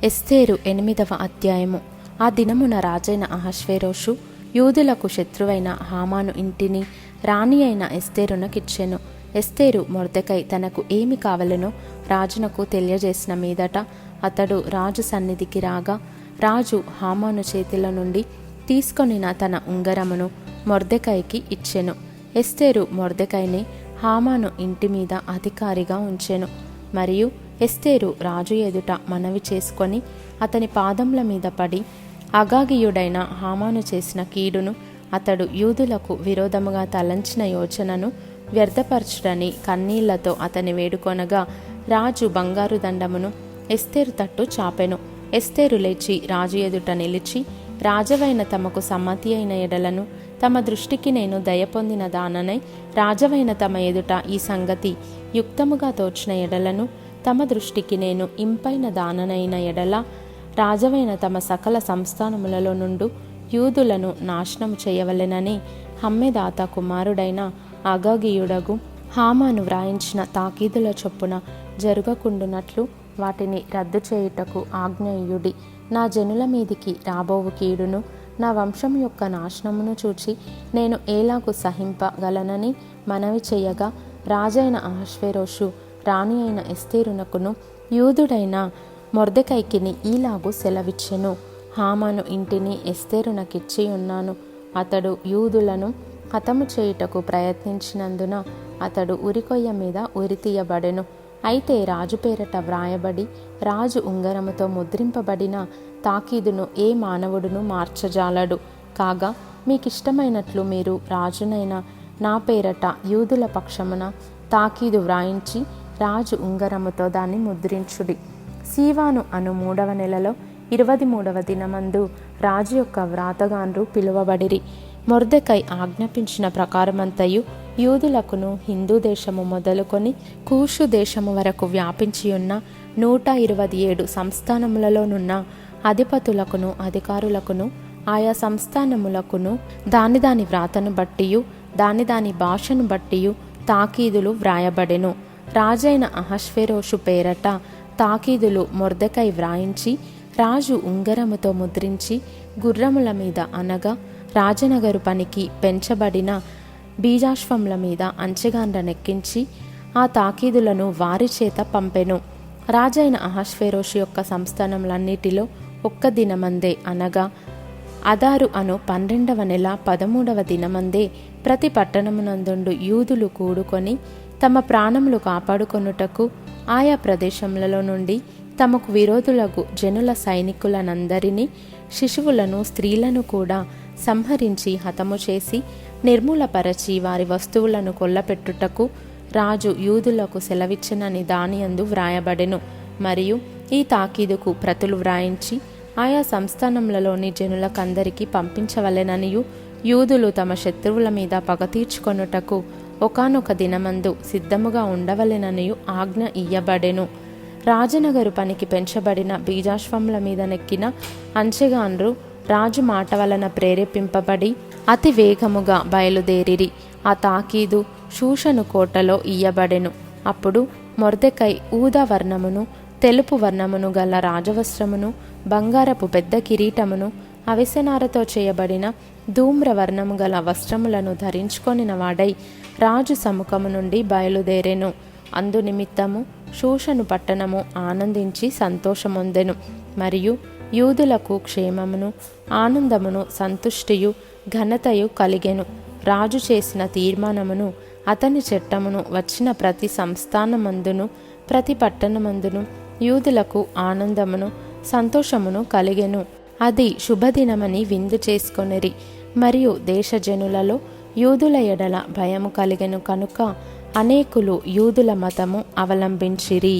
ఎస్తేరు 8వ అధ్యాయము. ఆ దినమున రాజైన అహష్వేరోషు యూదులకు శత్రువైన హామాను ఇంటిని రాణి అయిన ఎస్తేరునకిచ్చెను. ఎస్తేరు మొర్దెకై తనకు ఏమి కావలెనో రాజునకు తెలియజేసిన మీదట అతడు రాజు సన్నిధికి రాగా, రాజు హామాను చేతిలో నుండి తీసుకొనిన తన ఉంగరమును మొర్దెకైకి ఇచ్చెను. ఎస్తేరు మొర్దెకైని హామాను ఇంటి మీద అధికారిగా ఉంచెను. మరియు ఎస్తేరు రాజు ఎదుట మనవి చేసుకొని అతని పాదముల మీద పడి, అగాగియుడైన హామాను చేసిన కీడును, అతడు యూదులకు విరోధముగా తలంచిన యోచనను వ్యర్థపరచుడని కన్నీళ్లతో అతని వేడుకొనగా, రాజు బంగారు దండమును ఎస్తేరు తట్టు చాపెను. ఎస్తేరు లేచి రాజు ఎదుట నిలిచి, రాజవైన తమకు సమ్మతి అయిన ఎడలను తమ దృష్టికి నేను దయ పొందిన దాననై రాజవైన తమ ఎదుట ఈ సంగతి యుక్తముగా తోచిన ఎడలను తమ దృష్టికి నేను ఇంపైన దాననైన ఎడల రాజవైన తమ సకల సంస్థానములలో నుండు యూదులను నాశనము చేయవలెనని హమ్మెదాత కుమారుడైన అగాగియుడగు హామాను వ్రాయించిన తాకీదుల చొప్పున జరుగకుండునట్లు వాటిని రద్దు చేయుటకు ఆజ్ఞయుడి. నా జనుల మీదికి రాబోవు కీడును, నా వంశం యొక్క నాశనమును చూచి నేను ఏలాగు సహింపగలనని మనవి చేయగా, రాజైన అహష్వేరోషు రాణి అయిన ఎస్తేరునకును యూదుడైన మొర్దెకైకిని ఈలాగు సెలవిచ్చెను. హామాను ఇంటిని ఎస్తేరునకిచ్చి ఉన్నాను. అతడు యూదులను హతము చేయుటకు ప్రయత్నించినందున అతడు ఉరికొయ్య మీద ఉరితీయబడెను. అయితే రాజు పేరట వ్రాయబడి రాజు ఉంగరముతో ముద్రింపబడిన తాకీదును ఏ మానవుడును మార్చజాలడు. కాగా మీకిష్టమైనట్లు మీరు రాజునైన నా పేరట యూదుల పక్షమున తాకీదు వ్రాయించి రాజు ఉంగరముతో దాన్ని ముద్రించుడి. సీవాను అను 3వ నెలలో 23వ దినమందు రాజు యొక్క వ్రాతగాండ్రు పిలువబడిరి. మొర్దెకై ఆజ్ఞాపించిన ప్రకారమంతయు యూదులకును హిందూ దేశము మొదలుకొని కూషు దేశము వరకు వ్యాపించియున్న 127 సంస్థానములలోనున్న అధిపతులకును అధికారులకును ఆయా సంస్థానములకును దాని వ్రాతను బట్టియు దాని భాషను బట్టియు తాకీదులు వ్రాయబడెను. రాజైన అహష్వేరోషు పేరట తాకీదులు మొర్దెకై వ్రాయించి రాజు ఉంగరముతో ముద్రించి గుర్రముల మీద అనగా రాజనగరు పనికి పెంచబడిన బీజాశ్వముల మీద అంచెగాండ్రనెక్కించి ఆ తాకీదులను వారి చేత పంపెను. రాజైన అహష్వేరోషు యొక్క సంస్థానములన్నిటిలో ఒక్క దినమందే అనగా అదారు అను 12వ నెల 13వ దినమందే ప్రతి పట్టణమునందుండు యూదులు కూడుకొని తమ ప్రాణములు కాపాడుకొనుటకు ఆయా ప్రదేశములలో నుండి తమకు విరోధులకు జనుల సైనికులనందరినీ శిశువులను స్త్రీలను కూడా సంహరించి హతము చేసి నిర్మూలపరచి వారి వస్తువులను కొల్లపెట్టుటకు రాజు యూదులకు సెలవిచ్చినని దానియందు వ్రాయబడెను. మరియు ఈ తాకీదుకు ప్రతులు వ్రాయించి ఆయా సంస్థానములలోని జనులకందరికీ పంపించవలెననియు యూదులు తమ శత్రువుల మీద పగ తీర్చుకొనుటకు ఒకానొక దినమందు సిద్ధముగా ఉండవలెననియు ఆజ్ఞ ఇయ్యబడెను. రాజనగరు పనికి పెంచబడిన బీజాశ్వముల మీద నెక్కిన అంచెగాండ్రు రాజు మాట వలన ప్రేరేపింపబడి అతి వేగముగా బయలుదేరిరి. ఆ తాకీదు షూషను కోటలో ఇయ్యబడెను. అప్పుడు మొర్దెకై ఊదా వర్ణమును తెలుపు వర్ణమును గల రాజవస్త్రమును బంగారపు పెద్ద కిరీటమును అవిసెనారతో చేయబడిన ధూమ్ర వర్ణము గల వస్త్రములను ధరించుకొనిన వాడై రాజు సముఖము నుండి బయలుదేరెను. అందు నిమిత్తము షూషను పట్టణము ఆనందించి సంతోషమొందెను. మరియు యూదులకు క్షేమమును ఆనందమును సంతుష్టియు ఘనతయు కలిగెను. రాజు చేసిన తీర్మానమును అతని చట్టమును వచ్చిన ప్రతి సంస్థానమందును ప్రతి పట్టణమందును యూదులకు ఆనందమును సంతోషమును కలిగెను. అది శుభదినమని విందు చేసుకొనిరి. మరియు దేశజనులలో యూదుల ఎడల భయము కలిగెను కనుక అనేకులు యూదుల మతము అవలంబించిరి.